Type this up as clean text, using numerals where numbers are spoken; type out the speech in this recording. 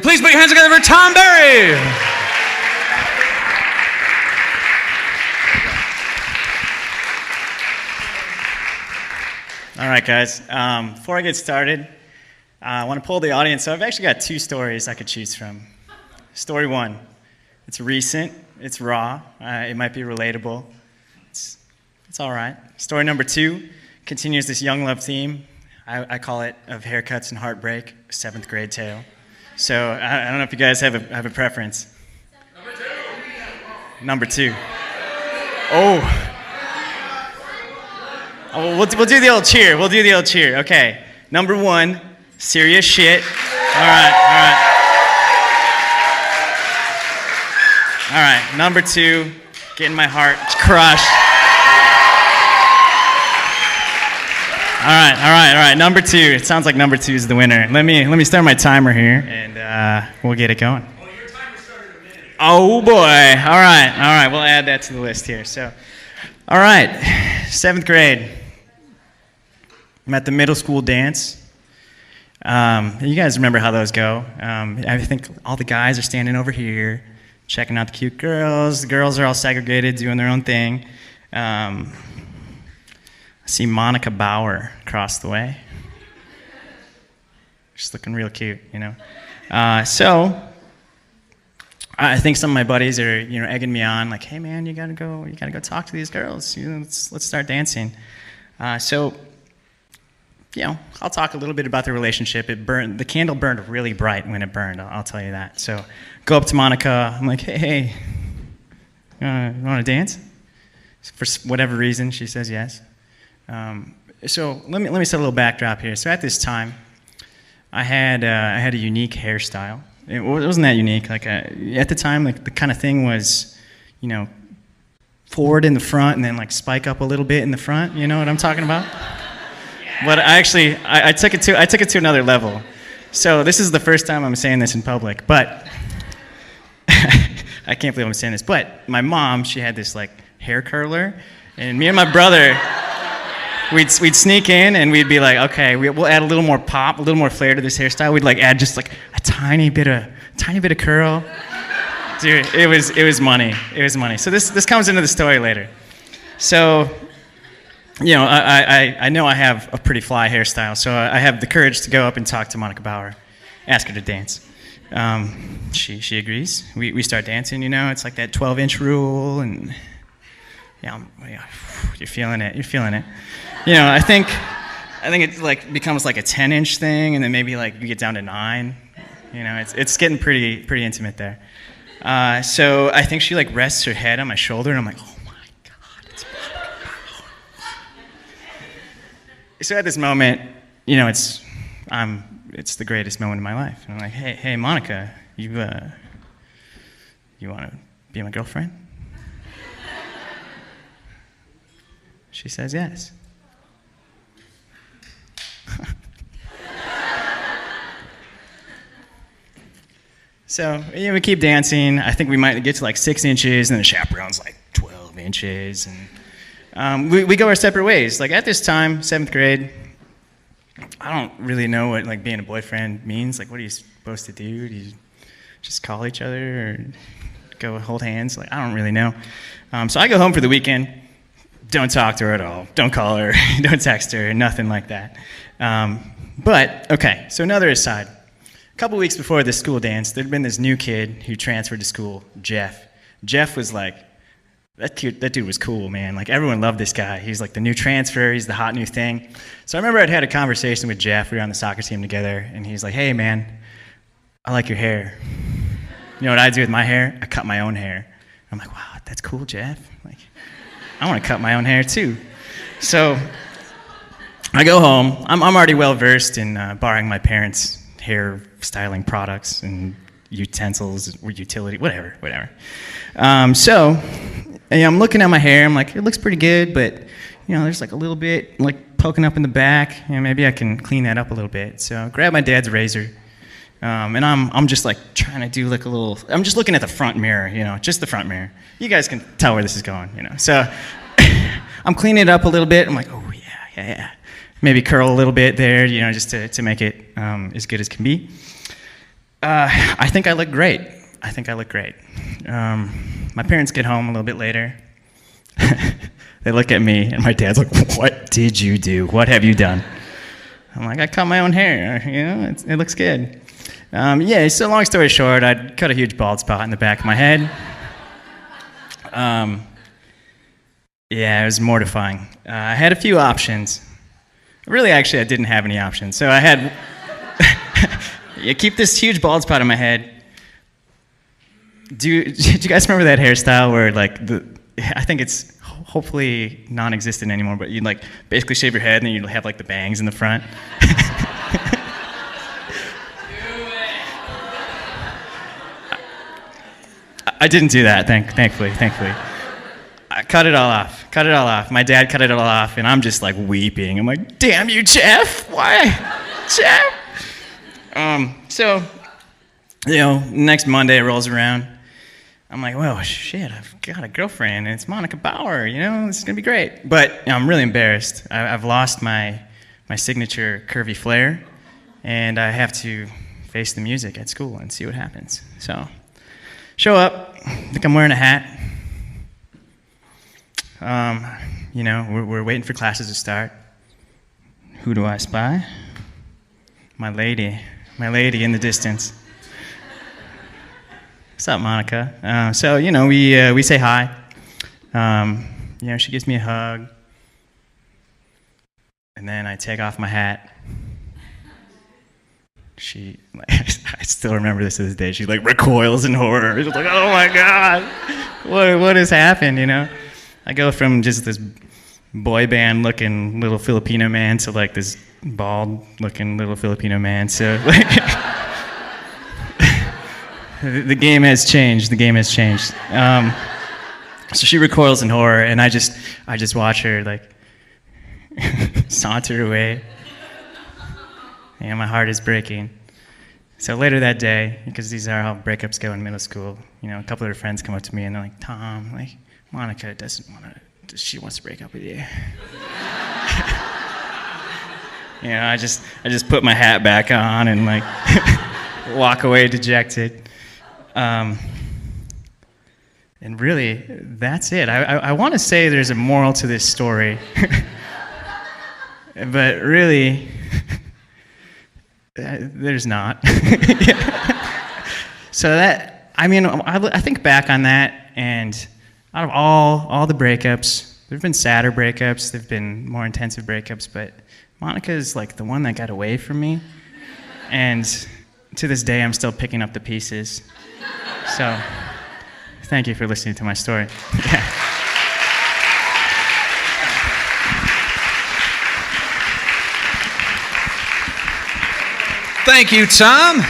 Please put your hands together for Tom Berry. All right, guys. Before I get started, I want to pull the audience. So I've actually got two stories I could choose from. Story one, it's recent, it's raw, it might be relatable. It's all right. Story number two continues this young love theme. I call it Of Haircuts and Heartbreak, 7th grade tale. So I don't know if you guys have a preference. Number two. Oh, we'll do the old cheer. We'll do the old cheer. Okay. Number one, serious shit. All right. All right. Number two, getting my heart crushed. All right. Number two. It sounds like number two is the winner. Let me start my timer here, and we'll get it going. Well, your timer started a minute ago. Oh boy. All right. We'll add that to the list here. So, all right, 7th grade. I'm at the middle school dance. You guys remember how those go? I think all the guys are standing over here, checking out the cute girls. The girls are all segregated, doing their own thing. I see Monica Bauer across the way. She's looking real cute, you know. So I think some of my buddies are, egging me on, like, "Hey man, you gotta go talk to these girls. Let's start dancing." So I'll talk a little bit about the relationship. The candle burned really bright when it burned. I'll tell you that. So go up to Monica. I'm like, "Hey, you want to dance?" For whatever reason, she says yes. So let me set a little backdrop here. So at this time, I had a unique hairstyle. It wasn't that unique. At the time, the kind of thing was, forward in the front and then spike up a little bit in the front. You know what I'm talking about? But I took it to another level. So this is the first time I'm saying this in public, but I can't believe I'm saying this. But my mom, she had this hair curler, and me and my brother, we'd sneak in and we'd be like, okay, we'll add a little more pop, a little more flair to this hairstyle. We'd add just a tiny bit of curl. Dude, it was money. It was money. So this comes into the story later. So, I know I have a pretty fly hairstyle, so I have the courage to go up and talk to Monica Bauer, ask her to dance. She agrees. We start dancing. It's like that 12-inch rule, and you're feeling it. I think it becomes a 10-inch thing, and then maybe you get down to 9. It's getting pretty intimate there. So I think she rests her head on my shoulder, and I'm like, oh my God, it's Monica Bauer. So at this moment, it's the greatest moment of my life. And I'm like, hey, Monica, you want to be my girlfriend? She says yes. So we keep dancing. I think we might get to 6 inches, and the chaperone's 12 inches, and we go our separate ways. At this time, 7th grade, I don't really know what being a boyfriend means. What are you supposed to do? Do you just call each other or go hold hands? I don't really know. So I go home for the weekend. Don't talk to her at all. Don't call her. Don't text her. Nothing like that. But okay. So another aside. A couple weeks before this school dance, there'd been this new kid who transferred to school, Jeff. Jeff was that dude was cool, man. Everyone loved this guy. He's the new transfer. He's the hot new thing. So I remember I'd had a conversation with Jeff. We were on the soccer team together, and he's like, "Hey, man, I like your hair. You know what I do with my hair? I cut my own hair." I'm like, "Wow, that's cool, Jeff. I want to cut my own hair too." So I go home. I'm already well versed in borrowing my parents' hair styling products and utensils or utility, whatever. So I'm looking at my hair. I'm like, it looks pretty good, but there's a little bit poking up in the back. Maybe I can clean that up a little bit. So I grab my dad's razor, and I'm just trying to do a little. I'm just looking at the front mirror, just the front mirror. You guys can tell where this is going, So I'm cleaning it up a little bit. I'm like, oh yeah. Maybe curl a little bit there, just to make it as good as can be. I think I look great. I think I look great. My parents get home a little bit later. They look at me, and my dad's like, "What did you do? What have you done?" I'm like, "I cut my own hair. You know, it looks good." Yeah. So long story short, I'd cut a huge bald spot in the back of my head. Yeah, it was mortifying. I had a few options. Really, actually, I didn't have any options. So I had, you keep this huge bald spot on my head. Do you guys remember that hairstyle where like I think it's hopefully non-existent anymore, but you'd like basically shave your head and then you'd have like the bangs in the front. I didn't do that, thankfully. I cut it all off. My dad cut it all off, and I'm just like weeping. I'm like, "Damn you, Jeff! Why, Jeff?" So, next Monday rolls around. I'm like, "Well, shit, I've got a girlfriend, and it's Monica Bauer. This is gonna be great." But I'm really embarrassed. I've lost my signature curvy flair, and I have to face the music at school and see what happens. So, show up. I think I'm wearing a hat. We're waiting for classes to start. Who do I spy? My lady in the distance. What's up, Monica? So we say hi. She gives me a hug, and then I take off my hat. I still remember this to this day. She like recoils in horror. She's like, "Oh my God, what has happened?" I go from just this boy band looking little Filipino man to like this bald looking little Filipino man. So like, the game has changed. So she recoils in horror, and I just watch her like saunter away. My heart is breaking. So later that day, because these are how breakups go in middle school, a couple of her friends come up to me and they're like, "Tom, like, Monica she wants to break up with you." I just put my hat back on and like walk away dejected. And really, that's it. I want to say there's a moral to this story, but really, there's not. So I think back on that, and out of all the breakups, there've been sadder breakups, there've been more intensive breakups, but Monica is like the one that got away from me, and to this day, I'm still picking up the pieces. So, thank you for listening to my story. Yeah. Thank you, Tom.